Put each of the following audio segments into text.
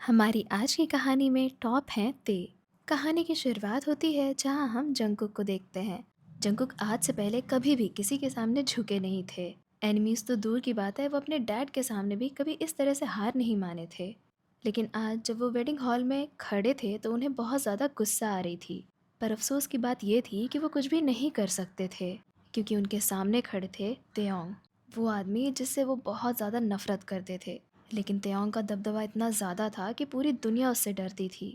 हमारी आज की कहानी में टॉप हैं ते। कहानी की शुरुआत होती है जहां हम जंगकुक को देखते हैं। जंगकुक आज से पहले कभी भी किसी के सामने झुके नहीं थे। एनिमीज तो दूर की बात है, वो अपने डैड के सामने भी कभी इस तरह से हार नहीं माने थे। लेकिन आज जब वो वेडिंग हॉल में खड़े थे तो उन्हें बहुत ज़्यादा गुस्सा आ रही थी। पर अफसोस की बात ये थी कि वो कुछ भी नहीं कर सकते थे, क्योंकि उनके सामने खड़े थे तेओंग, वो आदमी जिससे वो बहुत ज़्यादा नफरत करते थे। लेकिन तेओंग का दबदबा इतना ज़्यादा था कि पूरी दुनिया उससे डरती थी।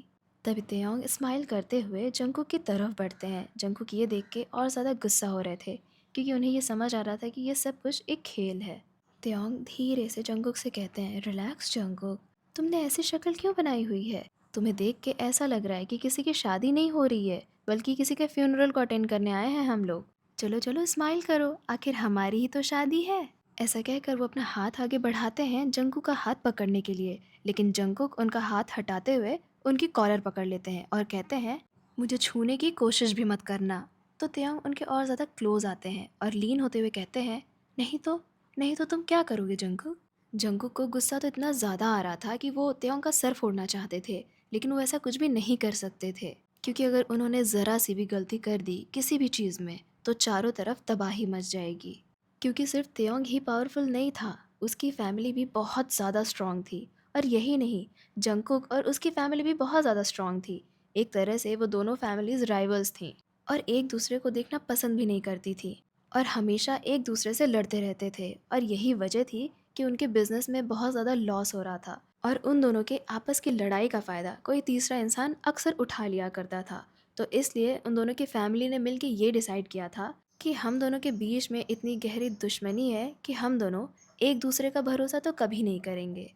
तभी तेओंग स्माइल करते हुए जंगकुक की तरफ बढ़ते हैं। जंगकुक ये देख के और ज़्यादा गुस्सा हो रहे थे, क्योंकि उन्हें ये समझ आ रहा था कि ये सब कुछ एक खेल है। तेओंग धीरे से जंगकुक से कहते हैं, रिलैक्स जंगकुक, तुमने ऐसी शक्ल क्यों बनाई हुई है? तुम्हें देख के ऐसा लग रहा है कि किसी की शादी नहीं हो रही है, बल्कि किसी के फ्यूनरल को अटेंड करने आए हैं हम लोग। चलो चलो स्माइल करो, आखिर हमारी ही तो शादी है। ऐसा कहकर वो अपना हाथ आगे बढ़ाते हैं जंगकुक का हाथ पकड़ने के लिए, लेकिन जंगकुक उनका हाथ हटाते हुए उनकी कॉलर पकड़ लेते हैं और कहते हैं, मुझे छूने की कोशिश भी मत करना। तो तेयांग उनके और ज़्यादा क्लोज आते हैं और लीन होते हुए कहते हैं, नहीं तो तुम क्या करोगे जंगकुक? जंगकुक को गुस्सा तो इतना ज़्यादा आ रहा था कि वो तेयांग का सर फोड़ना चाहते थे, लेकिन वो ऐसा कुछ भी नहीं कर सकते थे, क्योंकि अगर उन्होंने ज़रा सी भी गलती कर दी किसी भी चीज़ में तो चारों तरफ तबाही मच जाएगी। क्योंकि सिर्फ तेयोंग ही पावरफुल नहीं था, उसकी फैमिली भी बहुत ज़्यादा स्ट्रांग थी। और यही नहीं, जंगकुक और उसकी फैमिली भी बहुत ज़्यादा स्ट्रांग थी। एक तरह से वो दोनों फैमिलीज राइवल्स थीं और एक दूसरे को देखना पसंद भी नहीं करती थी और हमेशा एक दूसरे से लड़ते रहते थे। और यही वजह थी कि उनके बिजनेस में बहुत ज़्यादा लॉस हो रहा था और उन दोनों के आपस की लड़ाई का फ़ायदा कोई तीसरा इंसान अक्सर उठा लिया करता था। तो इसलिए उन दोनों की फैमिली ने मिलकर ये डिसाइड किया था कि हम दोनों के बीच में इतनी गहरी दुश्मनी है कि हम दोनों एक दूसरे का भरोसा तो कभी नहीं करेंगे।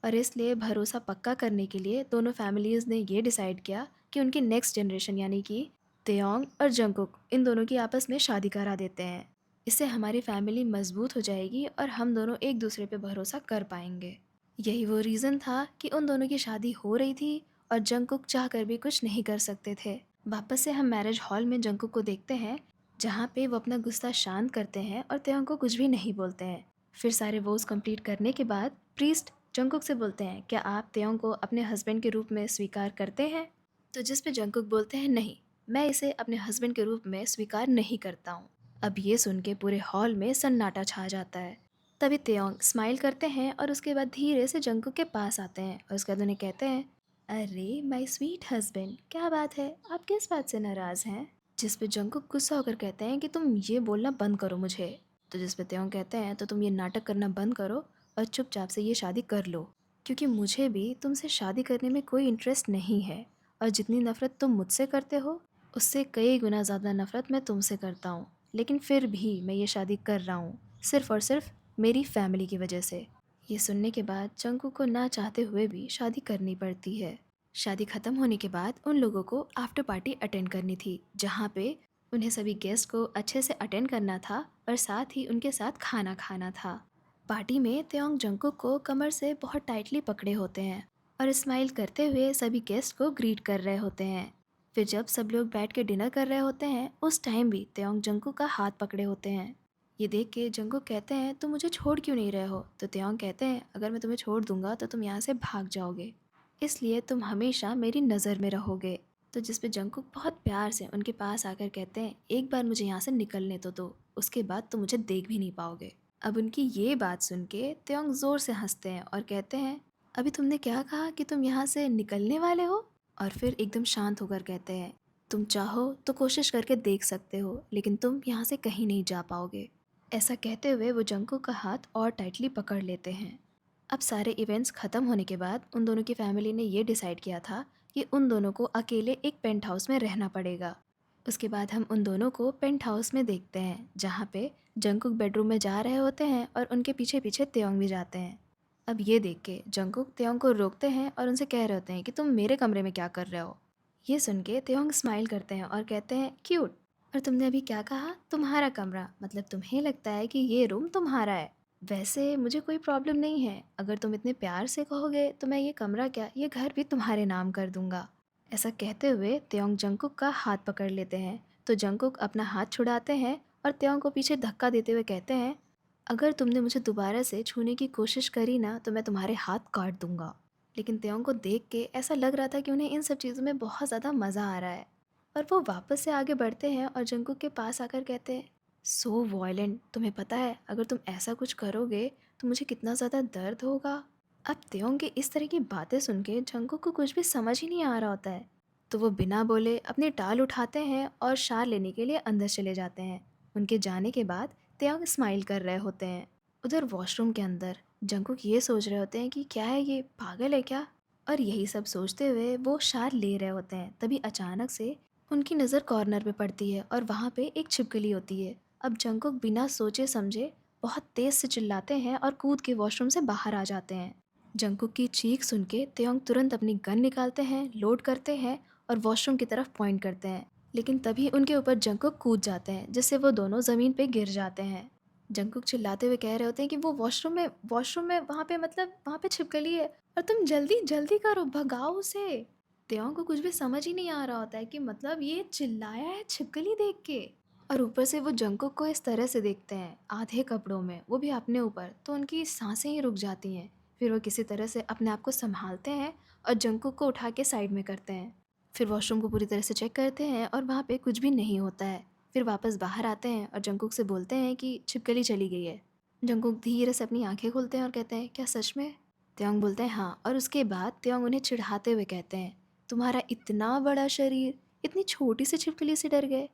और इसलिए भरोसा पक्का करने के लिए दोनों फैमिलीज़ ने ये डिसाइड किया कि उनकी नेक्स्ट जनरेशन यानी कि तेयोंग और जंगकुक, इन दोनों की आपस में शादी करा देते हैं। इससे हमारी फैमिली मजबूत हो जाएगी और हम दोनों एक दूसरे पे भरोसा कर पाएंगे। यही वो रीज़न था कि उन दोनों की शादी हो रही थी और जंगकुक चाह कर भी कुछ नहीं कर सकते थे। वापस से हम मैरिज हॉल में जंगकुक को देखते हैं, जहाँ पे वो अपना गुस्सा शांत करते हैं और तेयोंग को कुछ भी नहीं बोलते हैं। फिर सारे वोज कंप्लीट करने के बाद प्रीस्ट जंगकुक से बोलते हैं, क्या आप तेयोंग को अपने हस्बैंड के रूप में स्वीकार करते हैं? तो जिस पे जंगकुक बोलते हैं, नहीं, मैं इसे अपने हस्बैंड के रूप में स्वीकार नहीं करता हूँ। अब ये सुन के पूरे हॉल में सन्नाटा छा जाता है। तभी तेयोंग स्माइल करते हैं और उसके बाद धीरे से जंगकुक के पास आते हैं और उसके बाद उन्हें कहते हैं, अरे माय स्वीट हस्बैंड, क्या बात है, आप किस बात से नाराज़ हैं? जिस पे जंगकुक गुस्सा होकर कहते हैं कि तुम ये बोलना बंद करो मुझे। तो जिस पे तेयोंग कहते हैं, तो तुम ये नाटक करना बंद करो और चुपचाप से ये शादी कर लो, क्योंकि मुझे भी तुमसे शादी करने में कोई इंटरेस्ट नहीं है। और जितनी नफ़रत तुम मुझसे करते हो, उससे कई गुना ज़्यादा नफ़रत मैं तुमसे करता हूँ। लेकिन फिर भी मैं ये शादी कर रहा हूँ, सिर्फ़ और सिर्फ मेरी फैमिली की वजह से। ये सुनने के बाद जंगकुक को ना चाहते हुए भी शादी करनी पड़ती है। शादी खत्म होने के बाद उन लोगों को आफ्टर पार्टी अटेंड करनी थी, जहाँ पे उन्हें सभी गेस्ट को अच्छे से अटेंड करना था और साथ ही उनके साथ खाना खाना था। पार्टी में तेयोंग जंगकुक को कमर से बहुत टाइटली पकड़े होते हैं और स्माइल करते हुए सभी गेस्ट को ग्रीट कर रहे होते हैं। फिर जब सब लोग बैठ के डिनर कर रहे होते हैं, उस टाइम भी तेयोंग जंगकुक का हाथ पकड़े होते हैं। ये देख के जंगकुक कहते हैं, तुम मुझे छोड़ क्यों नहीं रहे हो? तो तेयोंग कहते हैं, अगर मैं तुम्हें छोड़ दूंगा तो तुम यहाँ से भाग जाओगे, इसलिए तुम हमेशा मेरी नज़र में रहोगे। तो जिस पे जंगकुक बहुत प्यार से उनके पास आकर कहते हैं, एक बार मुझे यहाँ से निकलने तो दो, उसके बाद तुम मुझे देख भी नहीं पाओगे। अब उनकी ये बात सुन के तेयोंग ज़ोर से हंसते हैं और कहते हैं, अभी तुमने क्या कहा कि तुम यहाँ से निकलने वाले हो? और फिर एकदम शांत होकर कहते हैं, तुम चाहो तो कोशिश करके देख सकते हो, लेकिन तुम यहाँ से कहीं नहीं जा पाओगे। ऐसा कहते हुए वो जंगकुक का हाथ और टाइटली पकड़ लेते हैं। अब सारे इवेंट्स ख़त्म होने के बाद उन दोनों की फैमिली ने ये डिसाइड किया था कि उन दोनों को अकेले एक पेंट हाउस में रहना पड़ेगा। उसके बाद हम उन दोनों को पेंट हाउस में देखते हैं, जहाँ पे जंगकुक बेडरूम में जा रहे होते हैं और उनके पीछे पीछे तेयोंग भी जाते हैं। अब ये देख के जंगकुक तेयोंग को रोकते हैं और उनसे कह रहे होते हैं कि तुम मेरे कमरे में क्या कर रहे हो? ये सुन के तेयोंग स्माइल करते हैं और कहते हैं, क्यूट। और तुमने अभी क्या कहा? तुम्हारा कमरा? मतलब तुम्हें लगता है कि ये रूम तुम्हारा है? वैसे मुझे कोई प्रॉब्लम नहीं है, अगर तुम इतने प्यार से कहोगे तो मैं ये कमरा क्या, ये घर भी तुम्हारे नाम कर दूंगा। ऐसा कहते हुए तेयोंग जंगकुक का हाथ पकड़ लेते हैं। तो जंगकुक अपना हाथ छुड़ाते हैं और तेयोंग को पीछे धक्का देते हुए कहते हैं, अगर तुमने मुझे दोबारा से छूने की कोशिश करी ना तो मैं तुम्हारे हाथ काट दूंगा। लेकिन त्योंग को देख के ऐसा लग रहा था कि उन्हें इन सब चीज़ों में बहुत ज़्यादा मज़ा आ रहा है। और वो वापस से आगे बढ़ते हैं और जंगकुक के पास आकर कहते हैं, सो वॉयलेंट, तुम्हें पता है अगर तुम ऐसा कुछ करोगे तो मुझे कितना ज़्यादा दर्द होगा। अब त्योंग के इस तरह की बातें सुन के जंगकुक को कुछ भी समझ ही नहीं आ रहा होता है, तो वो बिना बोले अपनी टाल उठाते हैं और शार लेने के लिए अंदर चले जाते हैं। उनके जाने के बाद त्योंग स्माइल कर रहे होते हैं। उधर वॉशरूम के अंदर जंगकुक ये सोच रहे होते हैं कि क्या है, ये पागल है क्या। और यही सब सोचते हुए वो शार ले रहे होते हैं, तभी अचानक से उनकी नज़र कॉर्नर पे पड़ती है और वहाँ पे एक छिपकली होती है। अब जंगकुक बिना सोचे समझे बहुत तेज़ से चिल्लाते हैं और कूद के वॉशरूम से बाहर आ जाते हैं। जंगकुक की चीख सुन के त्योंग तुरंत अपनी गन निकालते हैं, लोड करते हैं और वॉशरूम की तरफ पॉइंट करते हैं। लेकिन तभी उनके ऊपर जंगकुक कूद जाते हैं, जिससे वो दोनों ज़मीन पे गिर जाते हैं। जंगकुक चिल्लाते हुए कह रहे होते हैं कि वो वॉशरूम में वहाँ पे, मतलब वहाँ पे छिपकली है और तुम जल्दी जल्दी करो, भगाओ उसे। त्यों को कुछ भी समझ ही नहीं आ रहा होता है कि मतलब ये चिल्लाया है छिपकली देख के। और ऊपर से वो जंगकुक को इस तरह से देखते हैं आधे कपड़ों में, वो भी अपने ऊपर, तो उनकी सांसें ही रुक जाती हैं। फिर वो किसी तरह से अपने आप को संभालते हैं और जंगकुक को उठा के साइड में करते हैं। फिर वॉशरूम को पूरी तरह से चेक करते हैं और वहाँ पे कुछ भी नहीं होता है। फिर वापस बाहर आते हैं और जंगकुक से बोलते हैं कि छिपकली चली गई है। जंगकुक धीरे से अपनी आंखें खोलते हैं और कहते हैं, क्या सच में? त्योंग बोलते हैं हाँ, और उसके बाद त्योंग उन्हें चिढ़ाते हुए कहते हैं, तुम्हारा इतना बड़ा शरीर, इतनी छोटी सी छिपकली से डर गए?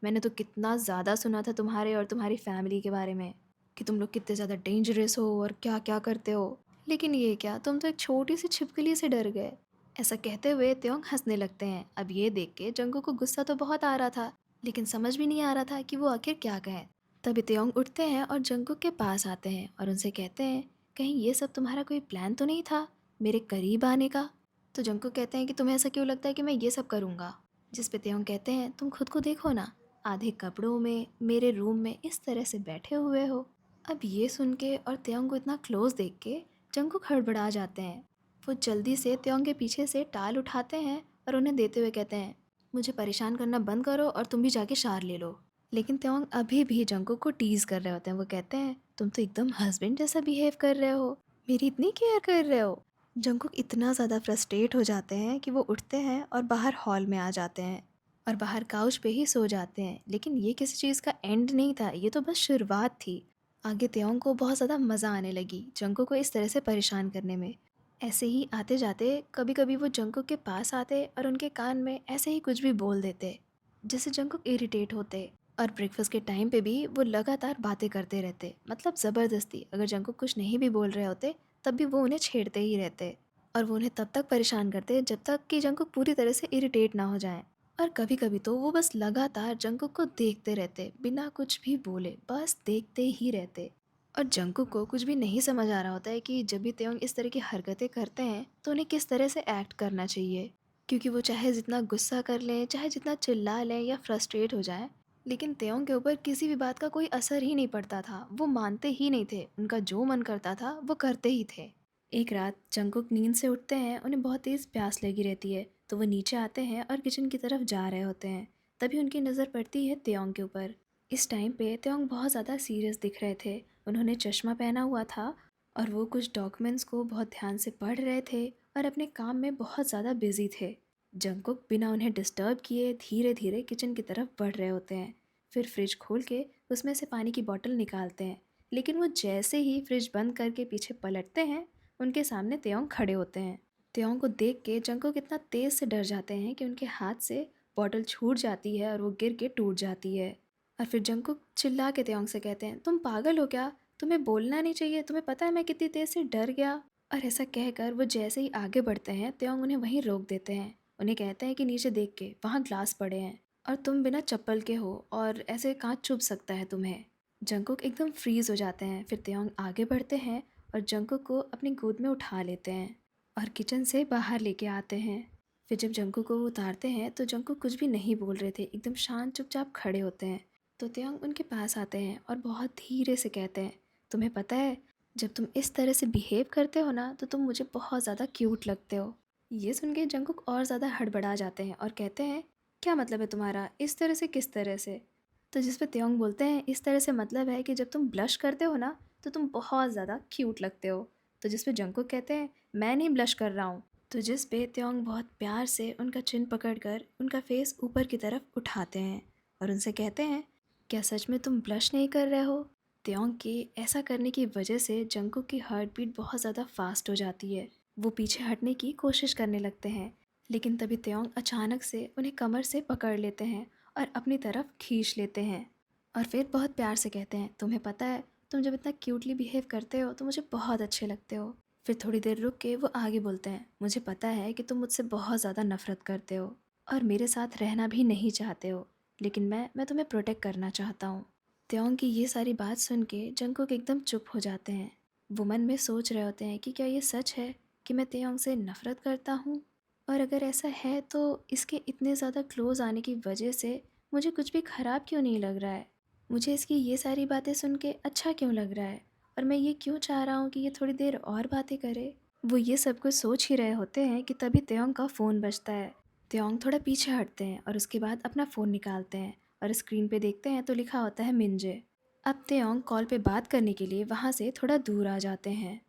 मैंने तो कितना ज़्यादा सुना था तुम्हारे और तुम्हारी फैमिली के बारे में, कि तुम लोग कितने ज़्यादा डेंजरस हो और क्या क्या करते हो, लेकिन ये क्या, तुम तो एक छोटी सी छिपकली से डर गए। ऐसा कहते हुए त्योंग हंसने लगते हैं। अब ये देख के जंगकुक को गुस्सा तो बहुत आ रहा था, लेकिन समझ भी नहीं आ रहा था कि वो आखिर क्या कहें। तभी त्योंग उठते हैं और जंगकुक के पास आते हैं और उनसे कहते हैं, कहीं ये सब तुम्हारा कोई प्लान तो नहीं था मेरे करीब आने का? तो जंगकुक कहते हैं कि तुम्हें ऐसा क्यों लगता है कि मैं ये सब करूँगा? जिस पे त्योंग कहते हैं, तुम खुद को देखो ना, आधे कपड़ों में मेरे रूम में इस तरह से बैठे हुए हो। अब ये सुन के और त्योंग को इतना क्लोज देख के जंगकुक हड़बड़ा जाते हैं। वो जल्दी से त्योंग के पीछे से टाल उठाते हैं और उन्हें देते हुए कहते हैं, मुझे परेशान करना बंद करो और तुम भी जाके शार ले लो। लेकिन त्योंग अभी भी जंगकुक को टीज कर रहे होते हैं। वो कहते हैं, तुम तो एकदम हस्बैंड जैसा बिहेव कर रहे हो, मेरी इतनी केयर कर रहे हो। जंगकुक इतना ज़्यादा फ्रस्ट्रेट हो जाते हैं कि वो उठते हैं और बाहर हॉल में आ जाते हैं और बाहर काउच पे ही सो जाते हैं। लेकिन ये किसी चीज़ का एंड नहीं था, ये तो बस शुरुआत थी। आगे त्योंग को बहुत ज़्यादा मज़ा आने लगी जंगकुक को इस तरह से परेशान करने में। ऐसे ही आते जाते कभी कभी वो जंगकुक के पास आते और उनके कान में ऐसे ही कुछ भी बोल देते, जिससे जंगकुक इरिटेट होते। और ब्रेकफास्ट के टाइम पे भी वो लगातार बातें करते रहते, मतलब ज़बरदस्ती। अगर जंगकुक कुछ नहीं भी बोल रहे होते तब भी वो उन्हें छेड़ते ही रहते। और वो उन्हें तब तक परेशान करते जब तक कि जंगकुक पूरी तरह से इरिटेट ना हो जाए। और कभी कभी तो वो बस लगातार जंगकुक को देखते रहते, बिना कुछ भी बोले, बस देखते ही रहते। और जंगकुक को कुछ भी नहीं समझ आ रहा होता है कि जब भी त्योंग इस तरह की हरकतें करते हैं तो उन्हें किस तरह से एक्ट करना चाहिए। क्योंकि वो चाहे जितना गुस्सा कर लें, चाहे जितना चिल्ला लें या फ्रस्ट्रेट हो जाए, लेकिन त्योंग के ऊपर किसी भी बात का कोई असर ही नहीं पड़ता था। वो मानते ही नहीं थे, उनका जो मन करता था वो करते ही थे। एक रात जंगकुक नींद से उठते हैं, उन्हें बहुत तेज़ प्यास लगी रहती है, तो वो नीचे आते हैं और किचन की तरफ जा रहे होते हैं। तभी उनकी नज़र पड़ती है त्योंग के ऊपर। इस टाइम पे त्योंग बहुत ज़्यादा सीरियस दिख रहे थे। उन्होंने चश्मा पहना हुआ था और वो कुछ डॉक्यूमेंट्स को बहुत ध्यान से पढ़ रहे थे और अपने काम में बहुत ज़्यादा बिजी थे। जंगकुक बिना उन्हें डिस्टर्ब किए धीरे धीरे किचन की तरफ बढ़ रहे होते हैं। फिर फ्रिज खोल के उसमें से पानी की बोतल निकालते हैं, लेकिन वो जैसे ही फ्रिज बंद करके पीछे पलटते हैं, उनके सामने त्योंग खड़े होते हैं। त्योंग को देख के जंगकुक इतना तेज़ से डर जाते हैं कि उनके हाथ से बॉटल छूट जाती है और वो गिर के टूट जाती है। और फिर जंगकुक चिल्ला के त्योंग से कहते हैं, तुम पागल हो क्या? तुम्हें बोलना नहीं चाहिए, तुम्हें पता है मैं कितनी तेज़ से डर गया। और ऐसा कहकर वो जैसे ही आगे बढ़ते हैं त्योंग उन्हें वहीं रोक देते हैं। उन्हें कहते हैं कि नीचे देख के, वहाँ ग्लास पड़े हैं और तुम बिना चप्पल के हो और ऐसे कांच चुभ सकता है तुम्हें। जंगकुक एकदम फ्रीज हो जाते हैं। फिर त्योंग आगे बढ़ते हैं और जंगकुक को अपनी गोद में उठा लेते हैं और किचन से बाहर लेके आते हैं। फिर जब जंगकुक को वो उतारते हैं तो जंगकुक कुछ भी नहीं बोल रहे थे, एकदम शांत चुपचाप खड़े होते हैं। तो त्योंग उनके पास आते हैं और बहुत धीरे से कहते हैं, तुम्हें पता है, जब तुम इस तरह से बिहेव करते हो ना तो तुम मुझे बहुत ज़्यादा क्यूट लगते हो। ये सुन के जंगकुक और ज़्यादा हड़बड़ा जाते हैं और कहते हैं, क्या मतलब है तुम्हारा, इस तरह से किस तरह से? तो जिस पे त्योंग बोलते हैं, इस तरह से मतलब है कि जब तुम ब्लश करते हो ना तो तुम बहुत ज़्यादा क्यूट लगते हो। तो जिस पे जंगकुक कहते हैं, मैं नहीं ब्लश कर रहा हूँ। तो जिस पे त्योंग बहुत प्यार से उनका चिन पकड़कर उनका फेस ऊपर की तरफ उठाते हैं और उनसे कहते हैं, क्या सच में तुम ब्लश नहीं कर रहे हो? त्योंग के ऐसा करने की वजह से जंगकुक की हार्ट बीट बहुत ज़्यादा फास्ट हो जाती है। वो पीछे हटने की कोशिश करने लगते हैं, लेकिन तभी त्योंग अचानक से उन्हें कमर से पकड़ लेते हैं और अपनी तरफ खींच लेते हैं और फिर बहुत प्यार से कहते हैं, तुम्हें पता है, तुम जब इतना क्यूटली बिहेव करते हो तो मुझे बहुत अच्छे लगते हो। फिर थोड़ी देर रुक के वो आगे बोलते हैं, मुझे पता है कि तुम मुझसे बहुत ज़्यादा नफरत करते हो और मेरे साथ रहना भी नहीं चाहते हो, लेकिन मैं तुम्हें प्रोटेक्ट करना चाहता हूँ। त्योंग की ये सारी बात सुन के जंगकुक एकदम चुप हो जाते हैं। वो मन में सोच रहे होते हैं कि क्या ये सच है कि मैं त्योंग से नफरत करता हूँ, और अगर ऐसा है तो इसके इतने ज़्यादा क्लोज़ आने की वजह से मुझे कुछ भी ख़राब क्यों नहीं लग रहा है। मुझे इसकी ये सारी बातें सुन के अच्छा क्यों लग रहा है, और मैं ये क्यों चाह रहा हूँ कि ये थोड़ी देर और बातें करे। वो ये सब कुछ सोच ही रहे होते हैं कि तभी त्योंग का फ़ोन बजता है। त्योंग थोड़ा पीछे हटते हैं और उसके बाद अपना फ़ोन निकालते हैं और स्क्रीन पे देखते हैं तो लिखा होता है मिंजे। अब त्योंग कॉल पे बात करने के लिए वहाँ से थोड़ा दूर आ जाते हैं।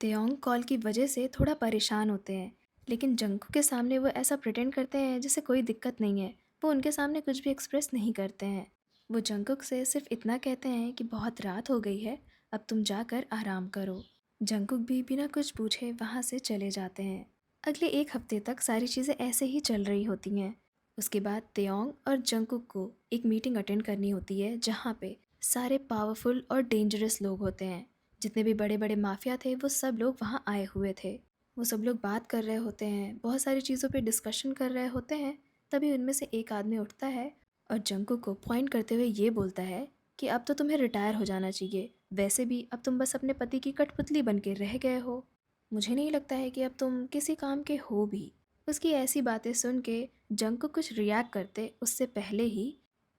त्योंग कॉल की वजह से थोड़ा परेशान होते हैं, लेकिन जंगकुक के सामने वो ऐसा प्रिटेंड करते हैं जैसे कोई दिक्कत नहीं है। वो उनके सामने कुछ भी एक्सप्रेस नहीं करते हैं। वो जंगकुक से सिर्फ इतना कहते हैं कि बहुत रात हो गई है, अब तुम जाकर आराम करो। जंगकुक भी बिना कुछ पूछे वहाँ से चले जाते हैं। अगले एक हफ्ते तक सारी चीज़ें ऐसे ही चल रही होती हैं। उसके बाद त्योंग और जंगकुक को एक मीटिंग अटेंड करनी होती है जहाँ पे सारे पावरफुल और डेंजरस लोग होते हैं। जितने भी बड़े बड़े माफिया थे वो सब लोग वहाँ आए हुए थे। वो सब लोग बात कर रहे होते हैं, बहुत सारी चीज़ों पे डिस्कशन कर रहे होते हैं। तभी उनमें से एक आदमी उठता है और जंगकुक को पॉइंट करते हुए ये बोलता है कि अब तो तुम्हें रिटायर हो जाना चाहिए। वैसे भी अब तुम बस अपने पति की कठपुतली बन के रह गए हो। मुझे नहीं लगता है कि अब तुम किसी काम के हो भी। उसकी ऐसी बातें सुन के जंगकुक कुछ रिएक्ट करते उससे पहले ही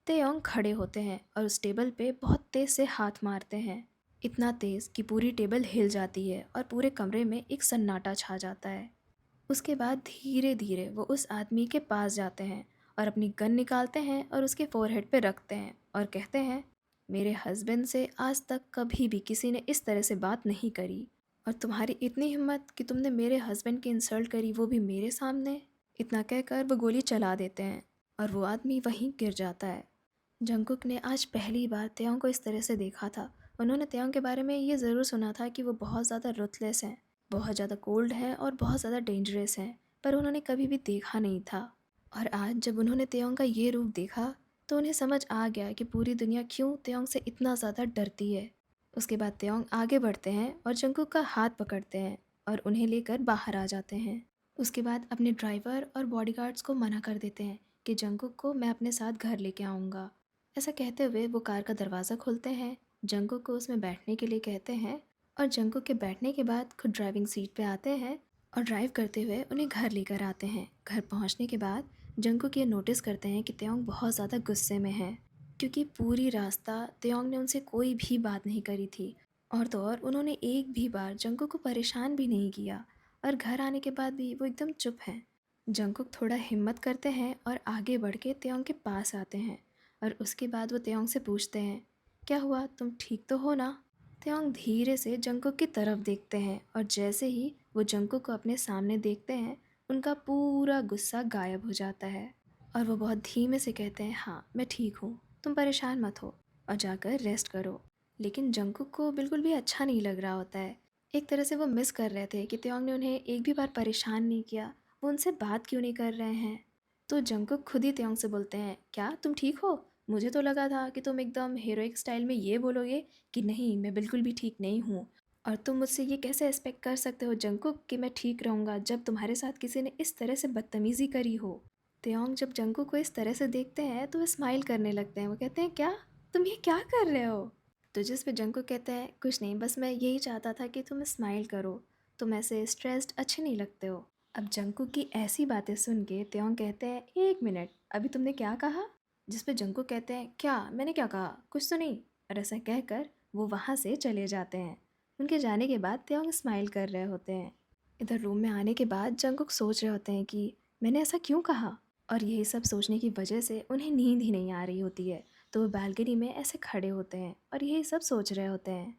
तेयोंग खड़े होते हैं और उस टेबल पे बहुत तेज़ से हाथ मारते हैं। इतना तेज़ कि पूरी टेबल हिल जाती है और पूरे कमरे में एक सन्नाटा छा जाता है। उसके बाद धीरे धीरे वो उस आदमी के पास जाते हैं और अपनी गन निकालते हैं और उसके फोरहेड पे रखते हैं और कहते हैं, मेरे हस्बैंड से आज तक कभी भी किसी ने इस तरह से बात नहीं करी, और तुम्हारी इतनी हिम्मत कि तुमने मेरे हस्बैंड की इंसल्ट करी, वो भी मेरे सामने। इतना कहकर वो गोली चला देते हैं और वो आदमी वहीं गिर जाता है। जंगकुक ने आज पहली बार त्योंग को इस तरह से देखा था। उन्होंने त्योंग के बारे में ये ज़रूर सुना था कि वो बहुत ज़्यादा रुथलेस हैं, बहुत ज़्यादा कोल्ड हैं और बहुत ज़्यादा डेंजरस हैं, पर उन्होंने कभी भी देखा नहीं था। और आज जब उन्होंने त्योंग का ये रूप देखा तो उन्हें समझ आ गया कि पूरी दुनिया क्यों त्योंग से इतना ज़्यादा डरती है। उसके बाद त्योंग आगे बढ़ते हैं और जंगकुक का हाथ पकड़ते हैं और उन्हें लेकर बाहर आ जाते हैं। उसके बाद अपने ड्राइवर और बॉडीगार्ड्स को मना कर देते हैं कि जंगकुक को मैं अपने साथ घर लेके आऊँगा। ऐसा कहते हुए वो कार का दरवाज़ा खोलते हैं, जंगकुक को उसमें बैठने के लिए कहते हैं और जंगकुक के बैठने के बाद खुद ड्राइविंग सीट पे आते हैं और ड्राइव करते हुए उन्हें घर लेकर आते हैं। घर पहुंचने के बाद जंगकुक ये नोटिस करते हैं कि त्योंग बहुत ज़्यादा गुस्से में है, क्योंकि पूरी रास्ता त्योंग ने उनसे कोई भी बात नहीं करी थी, और तो और उन्होंने एक भी बार जंगकुक को परेशान भी नहीं किया, और घर आने के बाद भी वो एकदम चुप हैं। जंगकुक थोड़ा हिम्मत करते हैं और आगे बढ़ के त्योंग के पास आते हैं और उसके बाद वो त्योंग से पूछते हैं, क्या हुआ, तुम ठीक तो हो ना? त्योंग धीरे से जंगकुक की तरफ देखते हैं और जैसे ही वो जंगकुक को अपने सामने देखते हैं उनका पूरा गुस्सा गायब हो जाता है और वो बहुत धीमे से कहते हैं, हाँ मैं ठीक हूँ, तुम परेशान मत हो और जाकर रेस्ट करो। लेकिन जंगकुक को बिल्कुल भी अच्छा नहीं लग रहा होता है। एक तरह से वो मिस कर रहे थे कि त्योंग ने उन्हें एक भी बार परेशान नहीं किया, वो उनसे बात क्यों नहीं कर रहे हैं। तो जंगकुक खुद ही त्योंग से बोलते हैं, क्या तुम ठीक हो? मुझे तो लगा था कि तुम एकदम हीरोइक स्टाइल में ये बोलोगे कि नहीं मैं बिल्कुल भी ठीक नहीं हूँ, और तुम मुझसे ये कैसे एक्सपेक्ट कर सकते हो जंगकुक कि मैं ठीक रहूँगा जब तुम्हारे साथ किसी ने इस तरह से बदतमीज़ी करी हो। त्योंग जब जंगकुक को इस तरह से देखते हैं तो वो स्माइल करने लगते हैं। वो कहते हैं, क्या तुम ये क्या कर रहे हो? तो जिस पे जंगकुक कहते हैं, कुछ नहीं, बस मैं यही चाहता था कि तुम स्माइल करो, तुम ऐसे स्ट्रेस्ड अच्छे नहीं लगते हो। अब जंगकुक की ऐसी बातें सुन के त्योंग कहते हैं, एक मिनट, अभी तुमने क्या कहा? जिस पे जंगकुक कहते हैं, क्या मैंने क्या कहा, कुछ तो नहीं। और ऐसा कहकर वो वहाँ से चले जाते हैं। उनके जाने के बाद त्योंग स्माइल कर रहे होते हैं। इधर रूम में आने के बाद जंगकुक सोच रहे होते हैं कि मैंने ऐसा क्यों कहा, और यही सब सोचने की वजह से उन्हें नींद ही नहीं आ रही होती है। तो वो बालकनी में ऐसे खड़े होते हैं और यही सब सोच रहे होते हैं।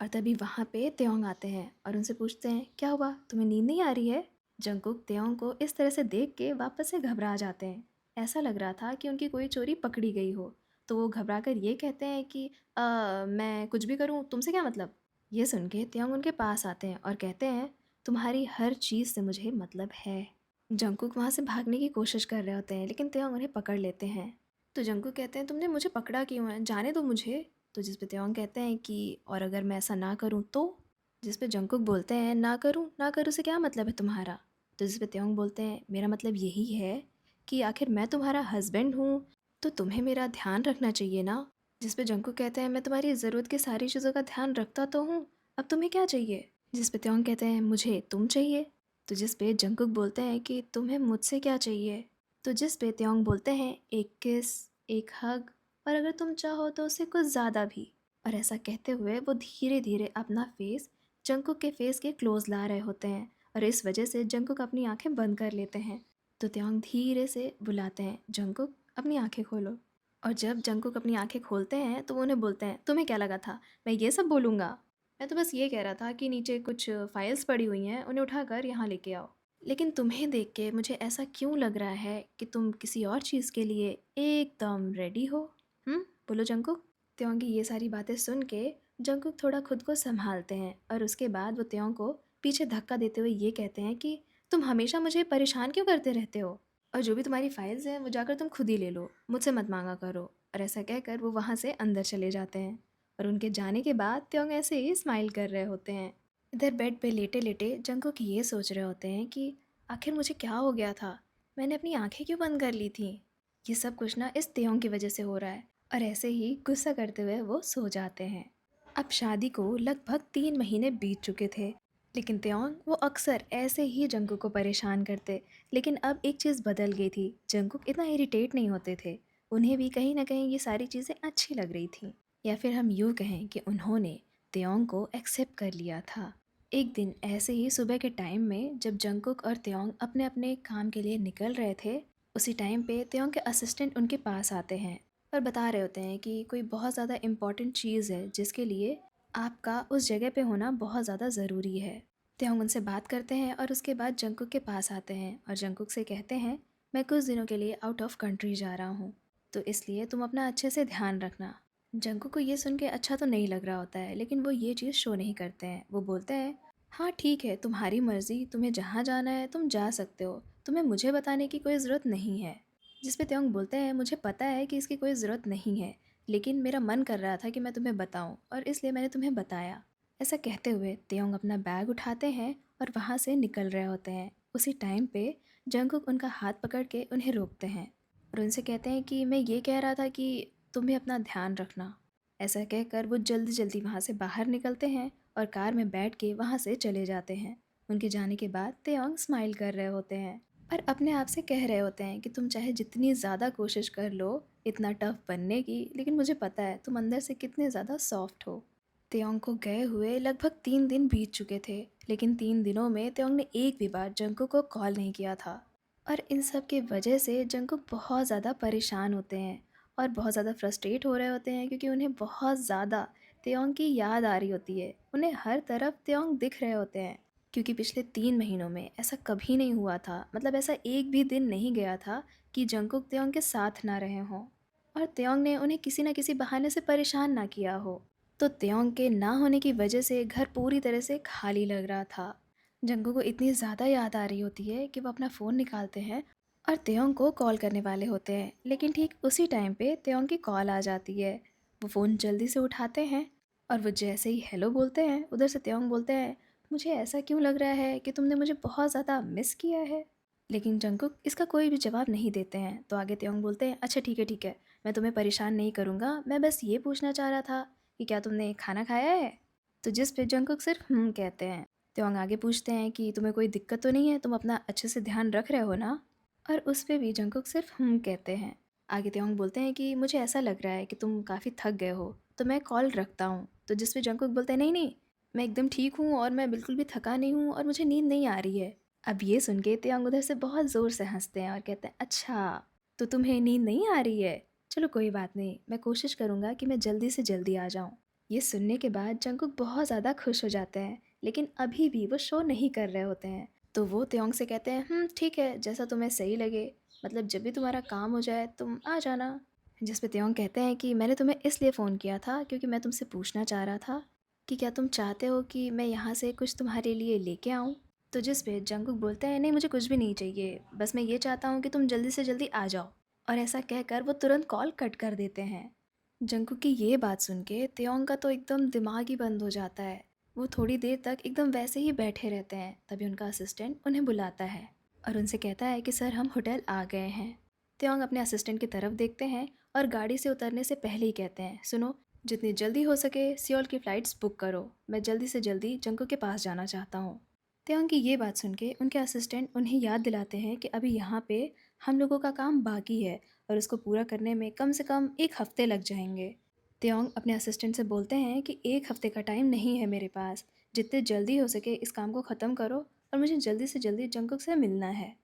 और तभी वहाँ पे त्योंग आते हैं और उनसे पूछते हैं क्या हुआ, तुम्हें नींद नहीं आ रही है। जंगकुक त्योंग को इस तरह से देख के वापस से घबरा जाते हैं। ऐसा लग रहा था कि उनकी कोई चोरी पकड़ी गई हो। तो वो घबरा कर ये कहते हैं कि मैं कुछ भी करूँ, तुमसे क्या मतलब। ये सुन के त्योंग उनके पास आते हैं और कहते हैं तुम्हारी हर चीज़ से मुझे मतलब है। जंगकुक वहाँ से भागने की कोशिश कर रहे होते हैं लेकिन त्योंग उन्हें पकड़ लेते हैं। तो जंगकुक कहते हैं तुमने मुझे पकड़ा क्यों है, जाने दो मुझे। तो जिस पे त्योंग कहते हैं कि और अगर मैं ऐसा ना करूँ तो। जिस पे जंगकुक बोलते हैं ना करूँ से क्या मतलब है तुम्हारा। तो जिस पे त्योंग बोलते हैं मेरा मतलब यही है कि आखिर मैं तुम्हारा हस्बैंड हूँ, तो तुम्हें मेरा ध्यान रखना चाहिए ना। जिस पे जंगकुक कहते हैं मैं तुम्हारी ज़रूरत की सारी चीज़ों का ध्यान रखता तो हूँ, अब तुम्हें क्या चाहिए। जिस पे त्योंग कहते हैं मुझे तुम चाहिए। तो जिस पे जंगकुक बोलते हैं कि तुम्हें मुझसे क्या चाहिए। तो जिस पे त्योंग बोलते हैं एक किस, एक हग, और अगर तुम चाहो तो उससे कुछ ज़्यादा भी। और ऐसा कहते हुए वो धीरे धीरे अपना फेस जंगकुक के फेस के क्लोज ला रहे होते हैं और इस वजह से जंगकुक अपनी आंखें बंद कर लेते हैं। तो त्योंग धीरे से बुलाते हैं जंगकुक अपनी आंखें खोलो। और जब जंगकुक अपनी आंखें खोलते हैं तो वो उन्हें बोलते हैं तुम्हें क्या लगा था मैं ये सब बोलूँगा। मैं तो बस ये कह रहा था कि नीचे कुछ फाइल्स पड़ी हुई हैं, उन्हें उठाकर यहाँ लेके आओ। लेकिन तुम्हें देख के मुझे ऐसा क्यों लग रहा है कि तुम किसी और चीज़ के लिए एकदम रेडी हो। बोलो जंगकुक। त्योंग की ये सारी बातें सुन के जंगकुक थोड़ा खुद को संभालते हैं और उसके बाद वो त्योंग को पीछे धक्का देते हुए ये कहते हैं कि तुम हमेशा मुझे परेशान क्यों करते रहते हो, और जो भी तुम्हारी फाइल्स हैं वो जाकर तुम खुद ही ले लो, मुझसे मत मांगा करो। और ऐसा कहकर वो वहाँ से अंदर चले जाते हैं। और उनके जाने के बाद त्योंग ऐसे ही स्माइल कर रहे होते हैं। इधर बेड पे लेटे लेटे जंगकुक ये सोच रहे होते हैं कि आखिर मुझे क्या हो गया था, मैंने अपनी आंखें क्यों बंद कर ली थी। ये सब कुछ ना इस त्योंग की वजह से हो रहा है। और ऐसे ही गुस्सा करते हुए वो सो जाते हैं। अब शादी को लगभग 3 महीने बीत चुके थे, लेकिन त्योंग वो अक्सर ऐसे ही जंगकुक को परेशान करते। लेकिन अब एक चीज़ बदल गई थी, जंगकुक इतना इरिटेट नहीं होते थे। उन्हें भी कहीं ना कहीं ये सारी चीज़ें अच्छी लग रही थी, या फिर हम यूँ कहें कि उन्होंने त्योंग को एक्सेप्ट कर लिया था। एक दिन ऐसे ही सुबह के टाइम में जब जंगकुक और त्योंग अपने अपने काम के लिए निकल रहे थे, उसी टाइम पे त्योंग के असिस्टेंट उनके पास आते हैं और बता रहे होते हैं कि कोई बहुत ज़्यादा इम्पॉर्टेंट चीज़ है जिसके लिए आपका उस जगह पे होना बहुत ज़्यादा ज़रूरी है। त्योंग उनसे बात करते हैं और उसके बाद जंगकुक के पास आते हैं और जंगकुक से कहते हैं मैं कुछ दिनों के लिए आउट ऑफ कंट्री जा रहा हूँ, तो इसलिए तुम अपना अच्छे से ध्यान रखना। जंगकुक को ये सुन के अच्छा तो नहीं लग रहा होता है, लेकिन वो ये चीज़ शो नहीं करते हैं। वो बोलते हैं हाँ ठीक है, तुम्हारी मर्ज़ी, तुम्हें जहाँ जाना है तुम जा सकते हो, तुम्हें मुझे बताने की कोई ज़रूरत नहीं है। जिस पे त्योंग बोलते हैं मुझे पता है कि इसकी कोई ज़रूरत नहीं है, लेकिन मेरा मन कर रहा था कि मैं तुम्हें बताऊं और इसलिए मैंने तुम्हें बताया। ऐसा कहते हुए त्योंग अपना बैग उठाते हैं और वहाँ से निकल रहे होते हैं। उसी टाइम पे जंगकुक उनका हाथ पकड़ के उन्हें रोकते हैं और उनसे कहते हैं कि मैं ये कह रहा था कि तुम्हें अपना ध्यान रखना। ऐसा कहकर वो जल्दी जल्दी वहाँ से बाहर निकलते हैं और कार में बैठ के वहाँ से चले जाते हैं। उनके जाने के बाद त्योंग स्माइल कर रहे होते हैं और अपने आप से कह रहे होते हैं कि तुम चाहे जितनी ज़्यादा कोशिश कर लो इतना टफ बनने की, लेकिन मुझे पता है तुम अंदर से कितने ज़्यादा सॉफ्ट हो। त्योंग को गए हुए लगभग 3 दिन बीत चुके थे, लेकिन 3 दिनों में त्योंग ने एक भी बार जंगकुक को कॉल नहीं किया था। और इन सब की वजह से जंगकुक बहुत ज़्यादा परेशान होते हैं और बहुत ज़्यादा फ्रस्ट्रेट हो रहे होते हैं, क्योंकि उन्हें बहुत ज़्यादा त्योंग की याद आ रही होती है। उन्हें हर तरफ त्योंग दिख रहे होते हैं, क्योंकि पिछले 3 महीनों में ऐसा कभी नहीं हुआ था, मतलब ऐसा एक भी दिन नहीं गया था कि जंगकुक त्योंग के साथ ना रहे हों और त्योंग ने उन्हें किसी न किसी बहाने से परेशान ना किया हो। तो त्योंग के ना होने की वजह से घर पूरी तरह से खाली लग रहा था। जंगकुक को इतनी ज़्यादा याद आ रही होती है कि वो अपना फ़ोन निकालते हैं और त्योंग को कॉल करने वाले होते हैं, लेकिन ठीक उसी टाइम पे त्योंग की कॉल आ जाती है। वो फ़ोन जल्दी से उठाते हैं और वो जैसे ही हेलो बोलते हैं, उधर से त्योंग बोलते हैं मुझे ऐसा क्यों लग रहा है कि तुमने मुझे बहुत ज़्यादा मिस किया है। लेकिन जंगकुक इसका कोई भी जवाब नहीं देते हैं। तो आगे त्योंग बोलते हैं अच्छा ठीक है, मैं तुम्हें परेशान नहीं करूँगा, मैं बस ये पूछना चाह रहा था कि क्या तुमने खाना खाया है। तो जिस पे जंगकुक सिर्फ कहते हैं। त्योंग आगे पूछते हैं कि तुम्हें कोई दिक्कत तो नहीं है, तुम अपना अच्छे से ध्यान रख रहे हो ना। और उस पे भी जंगकुक सिर्फ कहते हैं। आगे त्योंग बोलते हैं कि मुझे ऐसा लग रहा है कि तुम काफ़ी थक गए हो, तो मैं कॉल रखता हूँ। तो जिस पे जंगकुक बोलते हैं नहीं नहीं, मैं एकदम ठीक हूँ और मैं बिल्कुल भी थका नहीं हूँ और मुझे नींद नहीं आ रही है। अब ये सुन के त्योंग उधर से बहुत ज़ोर से हंसते हैं और कहते हैं अच्छा, तो तुम्हें नींद नहीं आ रही है, चलो कोई बात नहीं, मैं कोशिश करूँगा कि मैं जल्दी से जल्दी आ जाऊँ। ये सुनने के बाद जंगकुक बहुत ज़्यादा खुश हो जाते हैं, लेकिन अभी भी वो शो नहीं कर रहे होते हैं। तो वो त्योंग से कहते हैं, ठीक है, जैसा तुम्हें सही लगे, मतलब जब भी तुम्हारा काम हो जाए तुम आ जाना। जिस पे त्योंग कहते हैं कि मैंने तुम्हें इसलिए फ़ोन किया था क्योंकि मैं तुमसे पूछना चाह रहा था कि क्या तुम चाहते हो कि मैं यहाँ से कुछ तुम्हारे लिए लेके आऊँ। तो जिस पे जंगकुक बोलते हैं, नहीं मुझे कुछ भी नहीं चाहिए, बस मैं ये चाहता हूँ कि तुम जल्दी से जल्दी आ जाओ। और ऐसा कहकर वो तुरंत कॉल कट कर देते हैं। जंगकुक की ये बात सुन के त्योंग का तो एकदम दिमाग ही बंद हो जाता है। वो थोड़ी देर तक एकदम वैसे ही बैठे रहते हैं। तभी उनका असिस्टेंट उन्हें बुलाता है और उनसे कहता है कि सर हम होटल आ गए हैं। त्योंग अपने असिस्टेंट की तरफ देखते हैं और गाड़ी से उतरने से पहले ही कहते हैं, सुनो, जितनी जल्दी हो सके सियोल की फ़्लाइट्स बुक करो, मैं जल्दी से जल्दी जंगकुक के पास जाना चाहता हूँ। त्योंग की ये बात सुन के उनके असिस्टेंट उन्हें याद दिलाते हैं कि अभी यहाँ पे हम लोगों का काम बाकी है और उसको पूरा करने में कम से कम 1 हफ्ते लग जाएंगे। त्योंग अपने असिस्टेंट से बोलते हैं कि 1 हफ्ते का टाइम नहीं है मेरे पास, जितने जल्दी हो सके इस काम को ख़त्म करो और मुझे जल्दी से जल्दी जंगकुक से मिलना है।